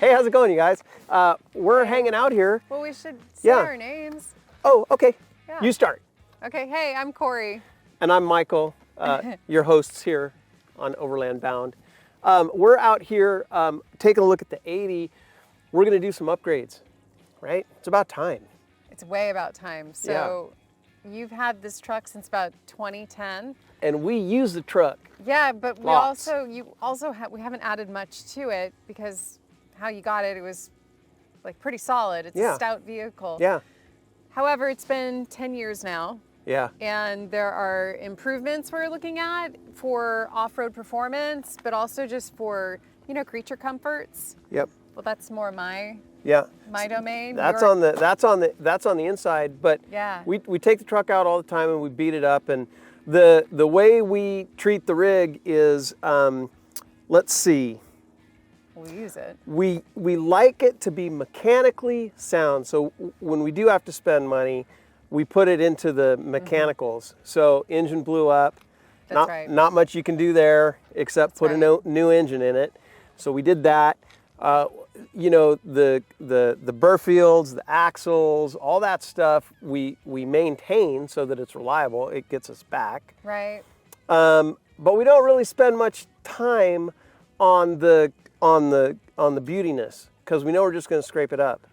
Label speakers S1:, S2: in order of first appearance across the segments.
S1: Hey, how's it going, you guys? We're hanging out here.
S2: Well, we should say our names.
S1: Oh, okay.
S2: Yeah.
S1: You start.
S2: Okay, hey, I'm Corey.
S1: And I'm Michael, your hosts here on Overland Bound. We're out here taking a look at the 80. We're going to do some upgrades, right? It's about time.
S2: It's way about time. So you've had this truck since about 2010.
S1: And we use the truck.
S2: Yeah, but we
S1: Lots.
S2: we haven't added much to it because how you got it, it was like pretty solid. It's a stout vehicle.
S1: Yeah.
S2: However, it's been 10 years now.
S1: Yeah.
S2: And there are improvements we're looking at for off-road performance, but also just for, you know, creature comforts.
S1: Yep.
S2: Well, that's more my domain.
S1: That's on the inside, but we take the truck out all the time and we beat it up, and the way we treat the rig is let's see.
S2: We use it.
S1: We like it to be mechanically sound. So when we do have to spend money, we put it into the mechanicals. So engine blew up. Not much you can do there except put a new engine in it. So we did that. You know, the burr fields, the axles, all that stuff we maintain so that it's reliable. It gets us back.
S2: Right.
S1: But we don't really spend much time on the beautiness because we know we're just going to scrape it up.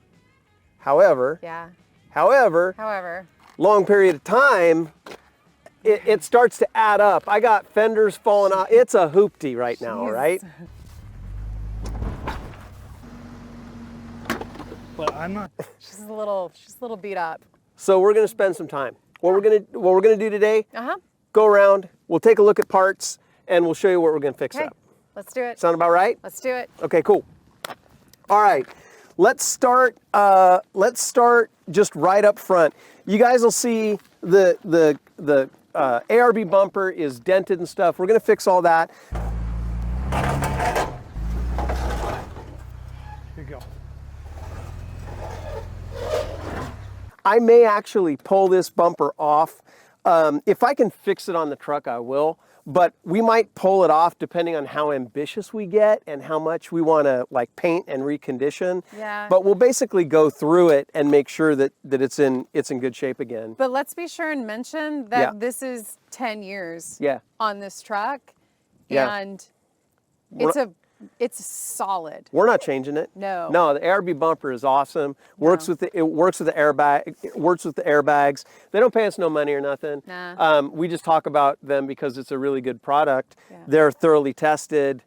S1: However, long period of time, it starts to add up. I got fenders falling out. It's a hoopty right now, right?
S3: But I'm not.
S2: She's a little beat up.
S1: So we're going to spend some time. What we're going to do today? Go around. We'll take a look at parts, and we'll show you what we're going to fix up.
S2: Let's do it.
S1: Sound about right?
S2: Let's do it.
S1: Okay, cool. All right, let's start just right up front. You guys will see the ARB bumper is dented and stuff. We're going to fix all that.
S3: Here you go.
S1: I may actually pull this bumper off. If I can fix it on the truck, I will. But we might pull it off depending on how ambitious we get and how much we want to like paint and recondition.
S2: Yeah.
S1: But we'll basically go through it and make sure that it's in good shape again.
S2: But let's be sure and mention that this is 10 years on this truck. And it's solid.
S1: We're not changing it.
S2: No.
S1: No, the ARB bumper is awesome. It works with the airbag. It works with the airbags. They don't pay us no money or nothing.
S2: Nah.
S1: We just talk about them because it's a really good product.
S2: Yeah.
S1: They're thoroughly tested,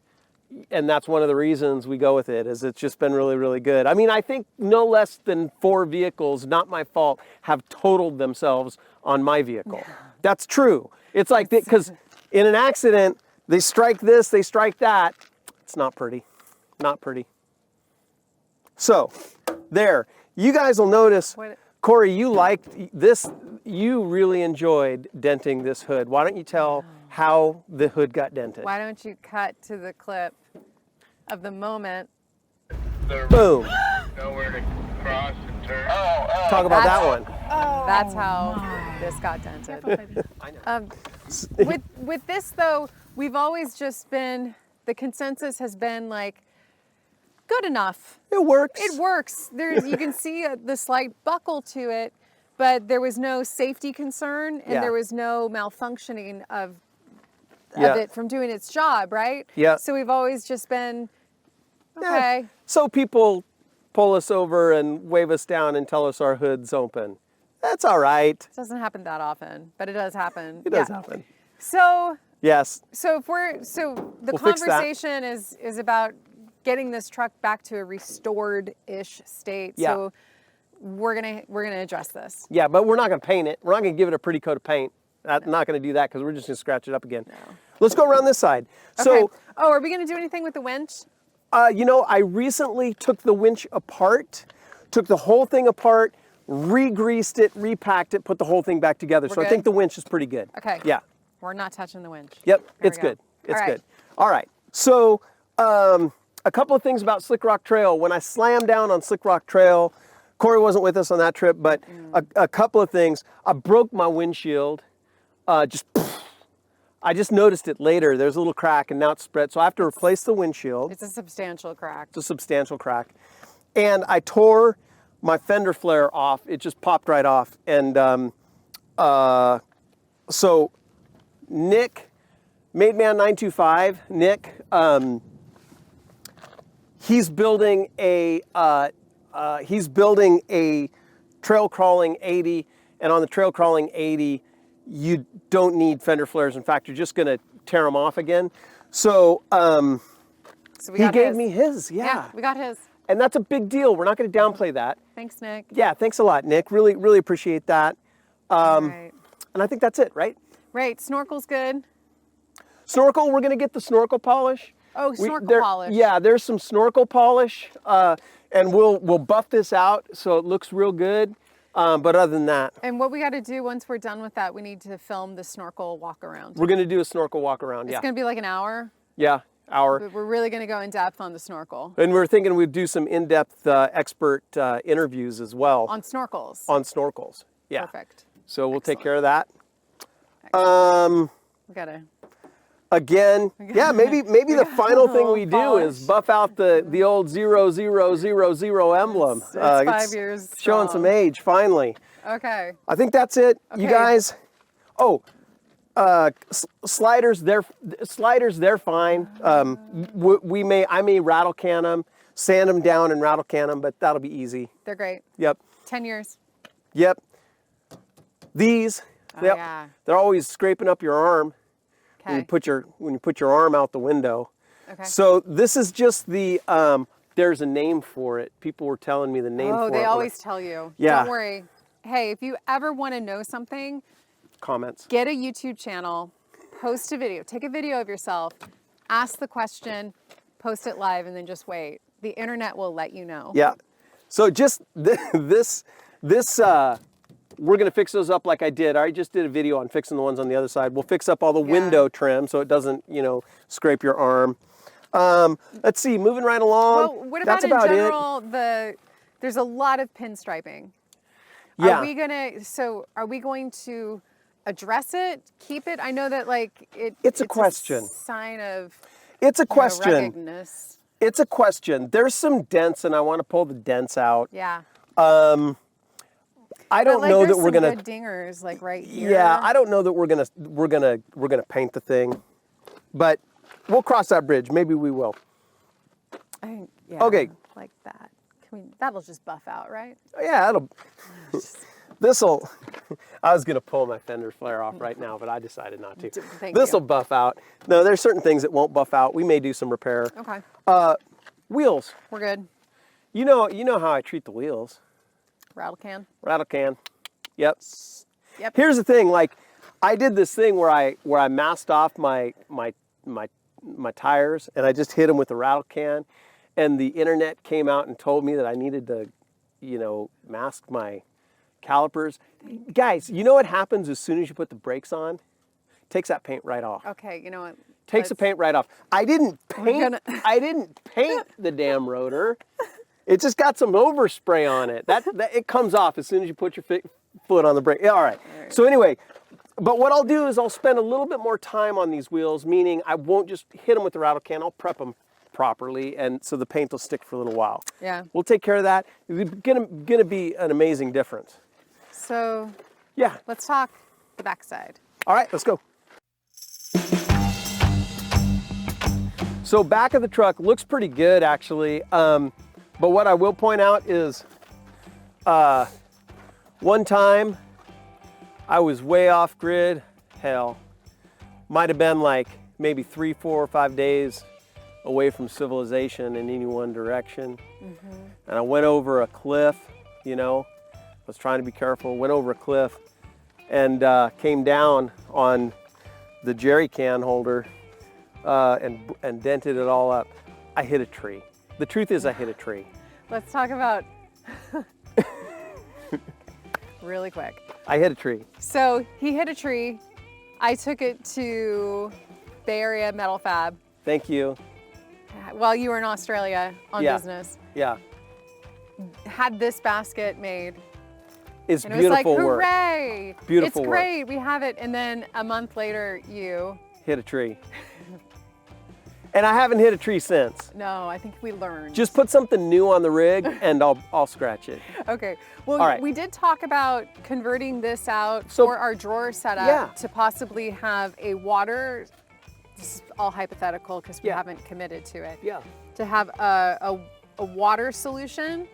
S1: and that's one of the reasons we go with it. Is it's just been really, really good. I mean, I think no less than 4 vehicles, not my fault, have totaled themselves on my vehicle. Yeah. That's true. It's like because in an accident, they strike this, they strike that. It's not pretty, not pretty. So, there. You guys will notice, Corey, you liked this. You really enjoyed denting this hood. Why don't you tell how the hood got dented?
S2: Why don't you cut to the clip of the moment?
S1: Boom.
S4: Nowhere to cross and turn.
S1: Talk about that one.
S2: That's how this got dented.
S1: I know.
S2: With this though, we've always just been. The consensus has been like, good enough.
S1: It works.
S2: It works. You can see the slight buckle to it, but there was no safety concern and there was no malfunctioning of it from doing its job, right?
S1: Yeah.
S2: So we've always just been, okay.
S1: Yeah. So people pull us over and wave us down and tell us our hood's open. That's all right.
S2: It doesn't happen that often, but it does happen.
S1: It does happen.
S2: So
S1: yes.
S2: So the conversation is about getting this truck back to a restored-ish state.
S1: Yeah.
S2: So we're gonna address this.
S1: Yeah, but we're not gonna paint it. We're not gonna give it a pretty coat of paint. I'm not gonna do that because we're just gonna scratch it up again. No. Let's go around this side.
S2: Okay.
S1: So,
S2: are we gonna do anything with the winch?
S1: You know, I recently took the winch apart, took the whole thing apart, re-greased it, repacked it, put the whole thing back together.
S2: We're
S1: so
S2: good?
S1: I think the winch is pretty good.
S2: Okay.
S1: Yeah.
S2: We're not touching the winch.
S1: Yep,
S2: There
S1: it's
S2: we go.
S1: good. It's
S2: All right.
S1: good. All right. So a couple of things about Slick Rock Trail. When I slammed down on Slick Rock Trail, Corey wasn't with us on that trip, but a couple of things. I broke my windshield. I I just noticed it later. There's a little crack, and now it's spread. So I have to replace the windshield.
S2: It's a substantial crack.
S1: It's a substantial crack. And I tore my fender flare off. It just popped right off. And so Nick, Mademan925, Nick, he's building a trail crawling 80, and on the trail crawling 80, you don't need fender flares. In fact, you're just going to tear them off again. So, he gave me his.
S2: Yeah, we got his.
S1: And that's a big deal. We're not going to downplay that.
S2: Thanks, Nick.
S1: Yeah, thanks a lot, Nick. Really, really appreciate that.
S2: Right.
S1: And I think that's it, right?
S2: Right. Snorkel's good.
S1: Snorkel, we're going to get the snorkel polish.
S2: Oh, snorkel polish.
S1: Yeah, there's some snorkel polish, and we'll buff this out so it looks real good. But other than that,
S2: and what we got to do once we're done with that, we need to film the snorkel walk around.
S1: We're going to do a snorkel walk around.
S2: It's going to be like an hour.
S1: Yeah, hour.
S2: But we're really going to go in depth on the snorkel.
S1: And we're thinking we'd do some in-depth expert interviews as well.
S2: On snorkels.
S1: On snorkels. Yeah.
S2: Perfect.
S1: So we'll take care of that.
S2: We got to.
S1: Again, yeah, maybe the final thing we do is buff out the old 0000 emblem.
S2: It's 5 years
S1: showing
S2: strong.
S1: some age finally.
S2: Okay.
S1: I think that's it,
S2: Okay.
S1: you guys. Oh, sliders, they're fine. I may rattle can them, sand them down and rattle can them, but that'll be easy.
S2: They're great.
S1: Yep.
S2: 10 years.
S1: Yep. These,
S2: Yeah.
S1: they're always scraping up your arm.
S2: Okay.
S1: When you put your arm out the window.
S2: Okay.
S1: So this is just the there's a name for it. People were telling me the name for it.
S2: Oh, they always tell you.
S1: Yeah.
S2: Don't worry. Hey, if you ever want to know something,
S1: Comments.
S2: get a YouTube channel, post a video, take a video of yourself, ask the question, post it live, and then just wait. The internet will let you know.
S1: Yeah. So just this we're going to fix those up like I did. I just did a video on fixing the ones on the other side. We'll fix up all the window trim so it doesn't, scrape your arm. Let's see, moving right along.
S2: Well, what about
S1: That's
S2: in
S1: about
S2: general, there's a lot of pinstriping.
S1: Yeah.
S2: Are we going to address it, keep it? I know that
S1: It's a question.
S2: Sign of
S1: It's a question.
S2: ruggedness.
S1: It's a question. There's some dents, and I want to pull the dents out.
S2: Yeah.
S1: I don't know that we're gonna.
S2: Good dingers right here.
S1: Yeah, I don't know that we're gonna paint the thing, but we'll cross that bridge. Maybe we will.
S2: I think, yeah.
S1: Okay.
S2: Like that. That'll just buff out, right?
S1: Yeah, this'll. I was gonna pull my fender flare off right now, but I decided not to. This'll buff out. No, there's certain things that won't buff out. We may do some repair.
S2: Okay.
S1: Wheels.
S2: We're good.
S1: You know how I treat the wheels.
S2: Rattle can.
S1: Rattle can. Yep.
S2: Yep.
S1: Here's the thing, I did this thing where I masked off my tires, and I just hit them with a rattle can, and the internet came out and told me that I needed to, mask my calipers. Guys, you know what happens as soon as you put the brakes on? It takes that paint right off.
S2: Okay, you know what?
S1: Takes the paint right off. I didn't paint the damn rotor. It just got some overspray on it. That it comes off as soon as you put your foot on the brake. Yeah, all right. So anyway, but what I'll do is I'll spend a little bit more time on these wheels, meaning I won't just hit them with the rattle can. I'll prep them properly, and so the paint will stick for a little while. Yeah. We'll take care of that. It's gonna be an amazing difference.
S2: So
S1: yeah,
S2: let's talk the backside.
S1: All right, let's go. So back of the truck looks pretty good actually. But what I will point out is one time I was way off grid. Hell, might have been maybe 3, 4, or 5 days away from civilization in any one direction. And I went over a cliff, I was trying to be careful, went over a cliff and came down on the jerry can holder and dented it all up. I hit a tree. The truth is I hit a tree.
S2: Let's talk about, really quick.
S1: I hit a tree.
S2: So he hit a tree. I took it to Bay Area Metal Fab.
S1: Thank you.
S2: While you were in Australia on business.
S1: Yeah.
S2: Had this basket made.
S1: It's
S2: and
S1: beautiful
S2: it was
S1: work.
S2: Hooray!
S1: Beautiful
S2: It's
S1: work.
S2: great, we have it. And then a month later, you
S1: hit a tree. And I haven't hit a tree since.
S2: No, I think we learned.
S1: Just put something new on the rig and I'll scratch it.
S2: Okay. Well,
S1: All right.
S2: we did talk about converting this out
S1: So-
S2: for our drawer setup
S1: Yeah.
S2: to possibly have a water, this is all hypothetical because we
S1: Yeah.
S2: haven't committed to it,
S1: Yeah.
S2: to have a water solution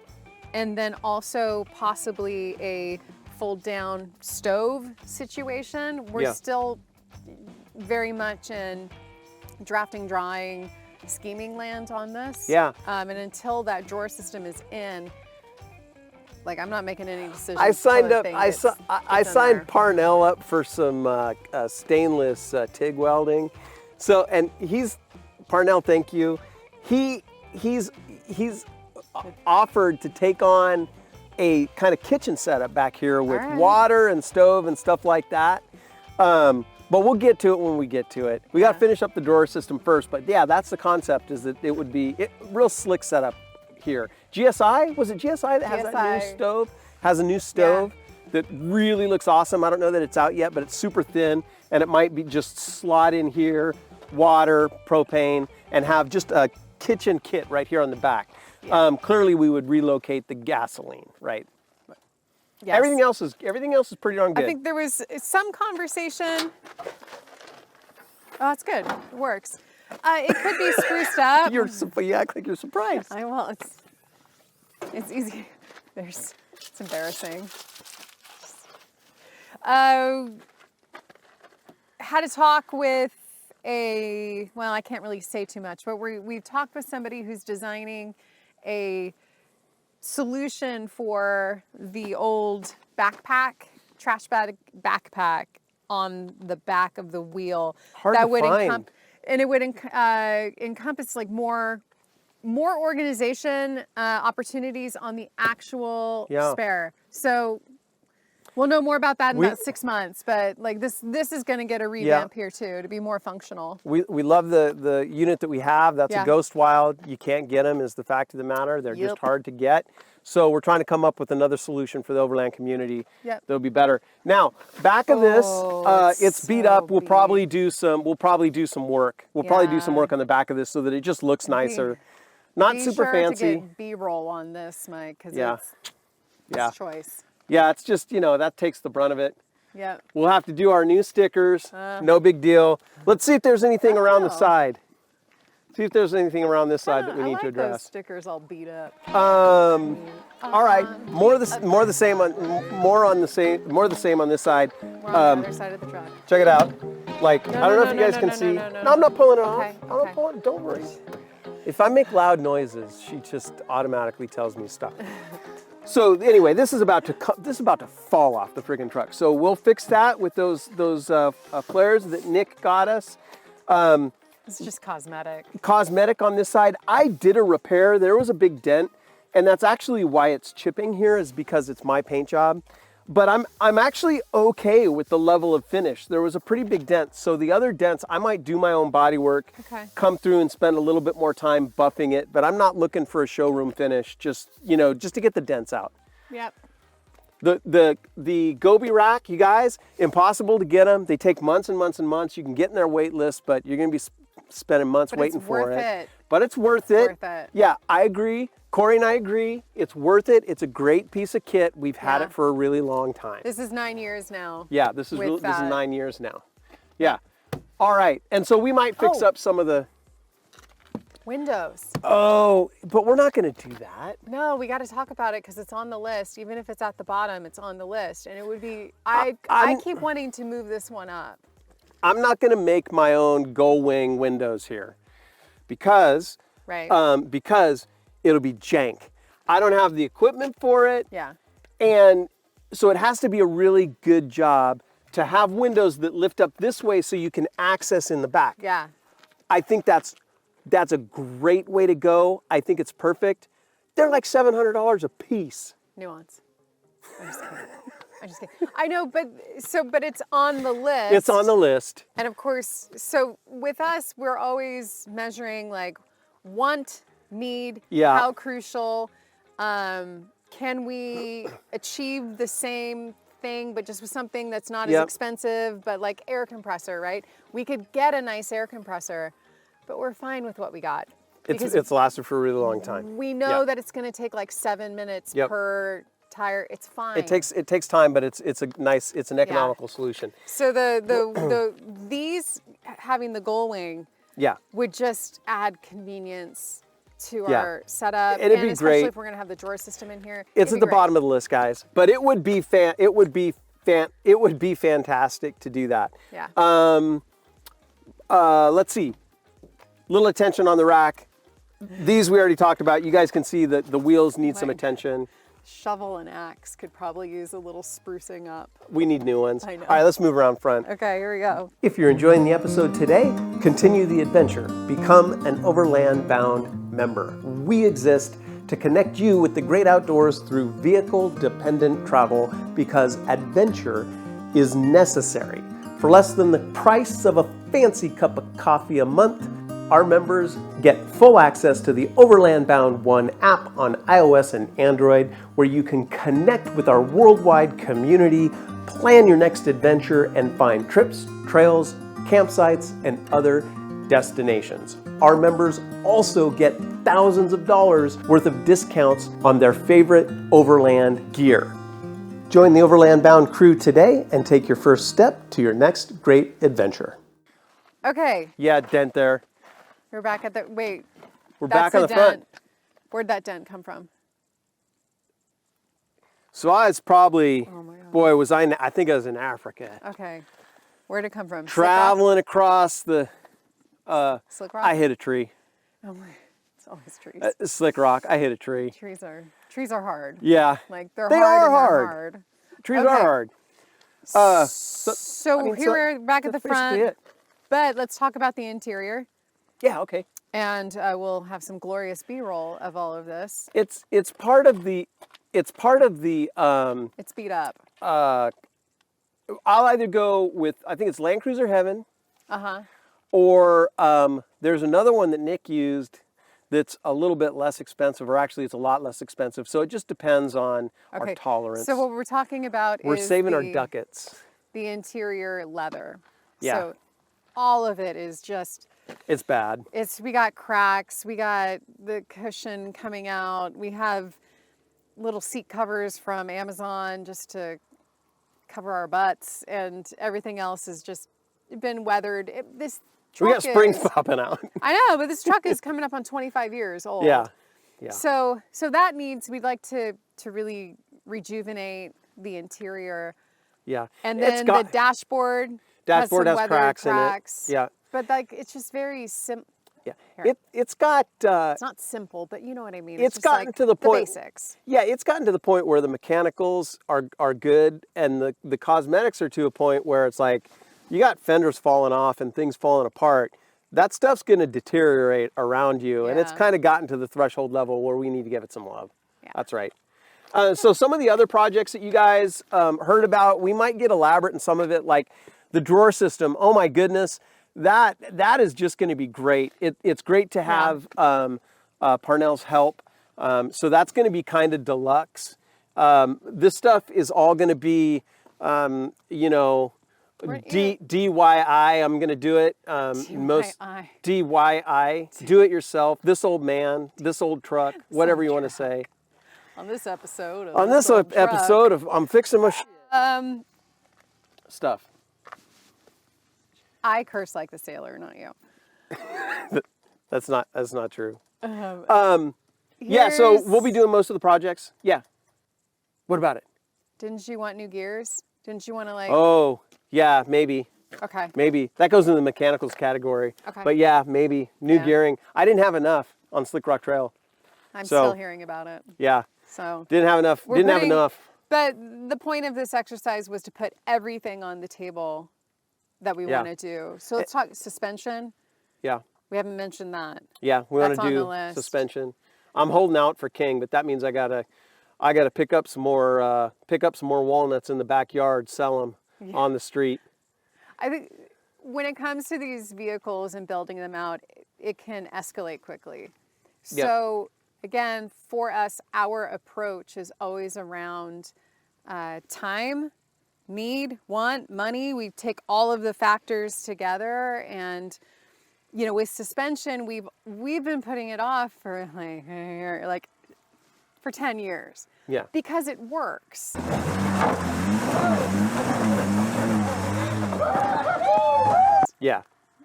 S2: and then also possibly a fold down stove situation. We're
S1: Yeah.
S2: still very much in drafting, drawing, scheming land on this.
S1: Yeah.
S2: And until that drawer system is in, like I'm not making any decisions.
S1: I signed
S2: until
S1: up.
S2: the thing
S1: I
S2: gets in
S1: signed
S2: there.
S1: Parnell up for some stainless TIG welding. So, and Parnell. Thank you. He's offered to take on a kind of kitchen setup back here with
S2: All right.
S1: water and stove and stuff like that. But we'll get to it when we get to it. We got to
S2: Yeah.
S1: finish up the drawer system first. But yeah, that's the concept. Is that it would be real slick setup here. GSI, was it GSI that has that new
S2: GSI.
S1: stove? Has a new stove that really looks awesome. I don't know that it's out yet, but it's super thin, and it might be just slot in here, water, propane, and have just a kitchen kit right here on the back. Clearly, we would relocate the gasoline, right?
S2: Yes.
S1: Everything else is pretty darn good.
S2: I think there was some conversation. Oh, it's good. It works. It could be spruced up.
S1: You act like you're surprised.
S2: Well, it's easy. It's embarrassing. Had a talk with well, I can't really say too much, but we've talked with somebody who's designing a solution for the old trash bag backpack on the back of the wheel.
S1: Hard to find.
S2: And it would encompass like more organization opportunities on the actual spare. So we'll know more about that in about 6 months, but like this is going to get a revamp here too to be more functional.
S1: We love the unit that we have. That's a Ghost Wild. You can't get them is the fact of the matter. They're just hard to get. So we're trying to come up with another solution for the overland community that'll be better. Now, back of this, it's beat
S2: so
S1: up. We'll
S2: beat.
S1: probably do some work. We'll probably do some
S2: Yeah.
S1: work on the back of this so that it just looks nicer. Not
S2: Be
S1: super
S2: sure
S1: fancy.
S2: to get B-roll on this, Mike, because
S1: Yeah.
S2: it's choice.
S1: Yeah, it's just, that takes the brunt of it.
S2: Yep.
S1: We'll have to do our new stickers. No big deal. Let's see if there's anything around the side. See if there's anything around this side that we need to
S2: Those
S1: address.
S2: stickers all beat up.
S1: All right, more of the same on this side.
S2: We're on the other side of the truck.
S1: Check it out. Like I don't know if you guys
S2: no,
S1: can
S2: no,
S1: see.
S2: no, no,
S1: No, I'm not pulling it off.
S2: Okay,
S1: I'm not pulling. Don't worry. If I make loud noises, she just automatically tells me stop. So anyway, this is about to fall off the friggin' truck. So we'll fix that with those flares that Nick got us.
S2: It's just cosmetic.
S1: Cosmetic on this side. I did a repair. There was a big dent, and that's actually why it's chipping here, is because it's my paint job. But I'm actually okay with the level of finish. There was a pretty big dent, so the other dents I might do my own body work, come through and spend a little bit more time buffing it. But I'm not looking for a showroom finish, just to get the dents out.
S2: Yep.
S1: The Gobi rack, you guys, impossible to get them. They take months and months and months. You can get in their wait list, but you're gonna be spending months waiting for it. But it's worth it. Yeah, I agree. Corey and I agree. It's worth it. It's a great piece of kit. We've had it for a really long time.
S2: This is 9 years now.
S1: Yeah, this is 9 years now. Yeah. All right. And so we might fix up some of the
S2: windows.
S1: Oh, but we're not going to do that.
S2: No, we got to talk about it because it's on the list. Even if it's at the bottom, it's on the list. And it would be, I keep wanting to move this one up.
S1: I'm not going to make my own gull wing windows here because it'll be jank. I don't have the equipment for it.
S2: Yeah.
S1: And so it has to be a really good job to have windows that lift up this way so you can access in the back.
S2: Yeah.
S1: I think that's a great way to go. I think it's perfect. They're like $700 a piece.
S2: Nuance. I'm just kidding. I'm just kidding. I know, but it's on the list.
S1: It's on the list.
S2: And of course, so with us, we're always measuring like want, need, how crucial. Can we achieve the same thing, but just with something that's not as
S1: Yep.
S2: expensive, but like air compressor, right? We could get a nice air compressor, but we're fine with what we got.
S1: It's lasted for a really long time.
S2: We know
S1: Yeah.
S2: that it's going to take like 7 minutes
S1: Yep.
S2: per tire. It's fine.
S1: It takes time, but it's an economical solution.
S2: So these having the gull wing
S1: Yeah.
S2: would just add convenience to
S1: Yeah.
S2: our setup,
S1: It'd be
S2: especially
S1: great.
S2: if we're going to have the drawer system in here.
S1: It's
S2: it'd
S1: at
S2: be
S1: the
S2: great.
S1: bottom of the list, guys. But it would be fantastic to do that.
S2: Yeah.
S1: Let's see. Little attention on the rack. These we already talked about. You guys can see that the wheels need some
S2: Right.
S1: attention.
S2: Shovel and axe could probably use a little sprucing up.
S1: We need new ones.
S2: I know.
S1: All right, let's move around front.
S2: Okay, here we go.
S1: If you're enjoying the episode today, continue the adventure. Become an Overland Bound member. We exist to connect you with the great outdoors through vehicle-dependent travel because adventure is necessary. For less than the price of a fancy cup of coffee a month, our members get full access to the Overland Bound One app on iOS and Android, where you can connect with our worldwide community, plan your next adventure, and find trips, trails, campsites, and other destinations. Our members also get thousands of dollars worth of discounts on their favorite overland gear. Join the Overland Bound crew today and take your first step to your next great adventure.
S2: Okay,
S1: Yeah, dent there.
S2: we're back at the, wait.
S1: We're
S2: That's
S1: back on the
S2: dent.
S1: front.
S2: Where'd that dent come from?
S1: So I was probably,
S2: Oh my God.
S1: boy, I think I was in Africa.
S2: Okay. Where'd it come from?
S1: Traveling across the,
S2: Slick rock?
S1: I hit a tree.
S2: Oh my, it's always trees.
S1: Slick rock, I hit a tree.
S2: Trees are hard.
S1: Yeah,
S2: Like they're
S1: They
S2: hard
S1: are
S2: and they're
S1: hard.
S2: hard.
S1: trees
S2: Okay.
S1: are hard.
S2: So
S1: I mean,
S2: here we're back at the
S1: that's basically
S2: front,
S1: it.
S2: but let's talk about the interior,
S1: Yeah, okay.
S2: and we'll have some glorious B-roll of all of this.
S1: It's part of the,
S2: It's beat up.
S1: I'll either go with, I think it's Land Cruiser Heaven,
S2: Uh-huh.
S1: or there's another one that Nick used that's a little bit less expensive, or actually it's a lot less expensive. So it just depends on our tolerance.
S2: So what we're talking about
S1: We're
S2: is
S1: saving our ducats.
S2: the interior leather.
S1: Yeah.
S2: So all of it is just,
S1: It's bad.
S2: we got cracks, we got the cushion coming out, we have little seat covers from Amazon just to cover our butts, and everything else has just been weathered. This
S1: We
S2: truck
S1: got springs
S2: is,
S1: popping out.
S2: I know, but this truck is coming up on 25 years old.
S1: Yeah. Yeah.
S2: So that needs, we'd like to really rejuvenate the interior.
S1: Yeah.
S2: And
S1: It's
S2: then
S1: got-
S2: the dashboard
S1: Dashboard
S2: has
S1: has
S2: some weathered
S1: cracks in it.
S2: cracks.
S1: Yeah.
S2: But like, it's just very
S1: Yeah.
S2: Here.
S1: It's got
S2: it's not simple, but you know what I mean.
S1: It's
S2: just
S1: gotten
S2: like
S1: to the point-
S2: basics.
S1: yeah, it's gotten to the point where the mechanicals are good, and the cosmetics are to a point where it's like you got fenders falling off and things falling apart. That stuff's going to deteriorate around you, and it's
S2: Yeah.
S1: kind of gotten to the threshold level where we need to give it some love.
S2: Yeah.
S1: That's right. So some of the other projects that you guys heard about, we might get elaborate in some of it, like the drawer system. Oh my goodness, that is just going to be great. It's great to have Parnell's help. So that's going to be kind of deluxe. This stuff is all going to be, DIY. I'm going to do it. Most
S2: DIY.
S1: DIY. Do it yourself. This old man, this old truck, whatever you want to say.
S2: On this episode of
S1: On this
S2: old truck,
S1: episode of I'm Fixing My Stuff.
S2: I curse like the sailor, not you.
S1: That's not true. Yeah, so
S2: Here's-
S1: we'll be doing most of the projects. Yeah. What about it?
S2: Didn't you want new gears? Didn't you want to like?
S1: Oh, yeah, maybe.
S2: Okay.
S1: Maybe. That goes in the mechanicals category.
S2: Okay.
S1: But yeah, maybe. New
S2: Yeah.
S1: gearing. I didn't have enough on Slick Rock Trail.
S2: I'm
S1: so-
S2: still hearing about it.
S1: Yeah.
S2: So.
S1: Didn't have enough.
S2: We're
S1: Didn't have
S2: putting-
S1: enough.
S2: But the point of this exercise was to put everything on the table that we
S1: Yeah.
S2: want to do. So let's talk suspension.
S1: Yeah.
S2: We haven't mentioned that.
S1: Yeah, we want
S2: That's
S1: to
S2: on the
S1: do
S2: list.
S1: suspension. I'm holding out for King, but that means I gotta pick up some more walnuts in the backyard, sell them on the street.
S2: I think when it comes to these vehicles and building them out, it can escalate quickly.
S1: Yep.
S2: So again, for us, our approach is always around time need, want, money. We take all of the factors together, and you know, with suspension, we've been putting it off for like for 10 years.
S1: Yeah.
S2: Because it works.
S1: Yeah.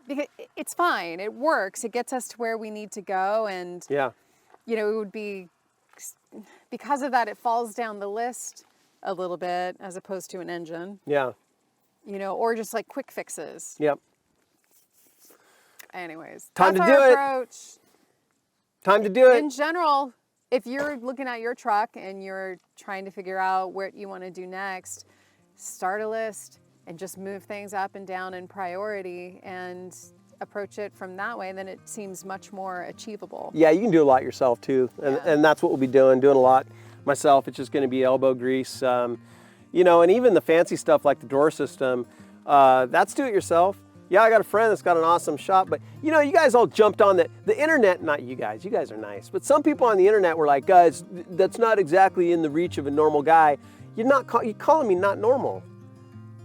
S2: Because it's fine. It works. It gets us to where we need to go, and
S1: Yeah.
S2: you know, it would be because of that. It falls down the list a little bit as opposed to an engine.
S1: Yeah.
S2: You know, or just like quick fixes.
S1: Yep.
S2: Anyways,
S1: Time
S2: that's
S1: to do
S2: our
S1: it.
S2: approach.
S1: Time to do it.
S2: In general, if you're looking at your truck and you're trying to figure out what you want to do next, start a list and just move things up and down in priority and approach it from that way. Then it seems much more achievable.
S1: Yeah, you can do a lot yourself too, and that's what we'll be doing a lot myself. It's just going to be elbow grease, you know, and even the fancy stuff like the door system, that's do it yourself. Yeah, I got a friend that's got an awesome shop, but you know, you guys all jumped on the internet. Not you guys are nice, but some people on the internet were like, guys, that's not exactly in the reach of a normal guy. You're calling me not normal.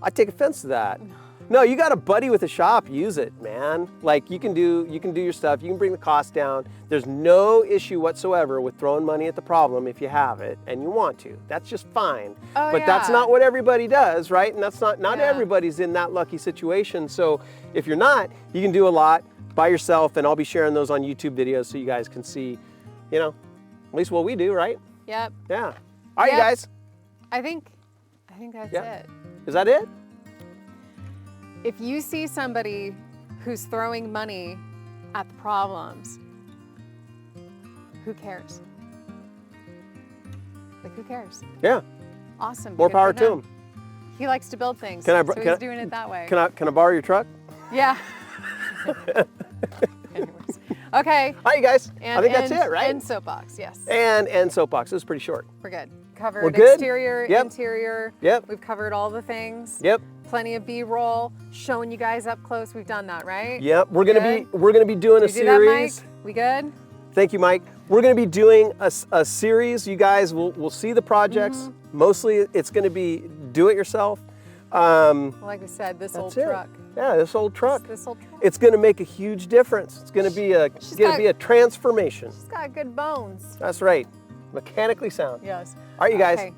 S1: I take offense to that. No, you got a buddy with a shop, use it, man. Like you can do your stuff, you can bring the cost down. There's no issue whatsoever with throwing money at the problem if you have it and you want to. That's just fine.
S2: Oh,
S1: but that's not what everybody does, right? And that's not everybody's in that lucky situation. So if you're not, you can do a lot by yourself, and I'll be sharing those on YouTube videos so you guys can see, you know, at least what we do, right?
S2: Yep.
S1: Yeah. All right, you guys.
S2: I think that's it.
S1: Is that it?
S2: If you see somebody who's throwing money at the problems, who cares? Like, who cares?
S1: Yeah.
S2: Awesome.
S1: More
S2: Good
S1: power
S2: for
S1: to
S2: them.
S1: him.
S2: He likes to build things,
S1: Can I
S2: so he's doing it that way.
S1: Can I borrow your truck?
S2: Yeah. Anyways. Okay.
S1: All right, you guys.
S2: And,
S1: I think that's it, right?
S2: And soapbox, yes.
S1: And soapbox. It was pretty short.
S2: We're good. Covered
S1: We're good?
S2: exterior,
S1: Yep.
S2: interior.
S1: Yep.
S2: We've covered all the things.
S1: Yep.
S2: Plenty of B-roll, showing you guys up close. We've done that, right?
S1: Yep. We're gonna be doing a
S2: Did you do that,
S1: series.
S2: Mike? We good?
S1: Thank you, Mike. We're gonna be doing a series. You guys will see the projects.
S2: Mm-hmm.
S1: Mostly, it's gonna be do it yourself.
S2: Like we said, this old truck.
S1: Yeah, this old truck.
S2: This old truck.
S1: It's gonna make a huge difference. It's gonna be a transformation.
S2: She's got good bones.
S1: That's right. Mechanically sound.
S2: Yes.
S1: All right, you guys.
S2: Okay.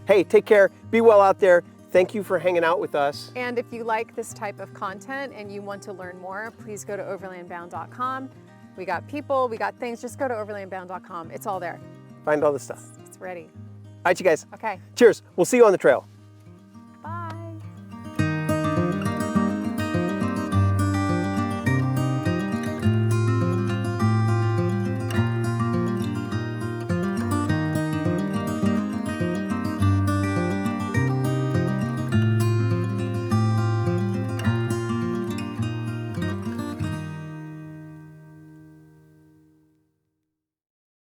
S1: Hey, take care. Be well out there. Thank you for hanging out with us.
S2: And if you like this type of content and you want to learn more, please go to overlandbound.com. We got people, we got things. Just go to overlandbound.com. It's all there.
S1: Find all this stuff.
S2: It's ready.
S1: All right, you guys.
S2: Okay.
S1: Cheers. We'll see you on the trail.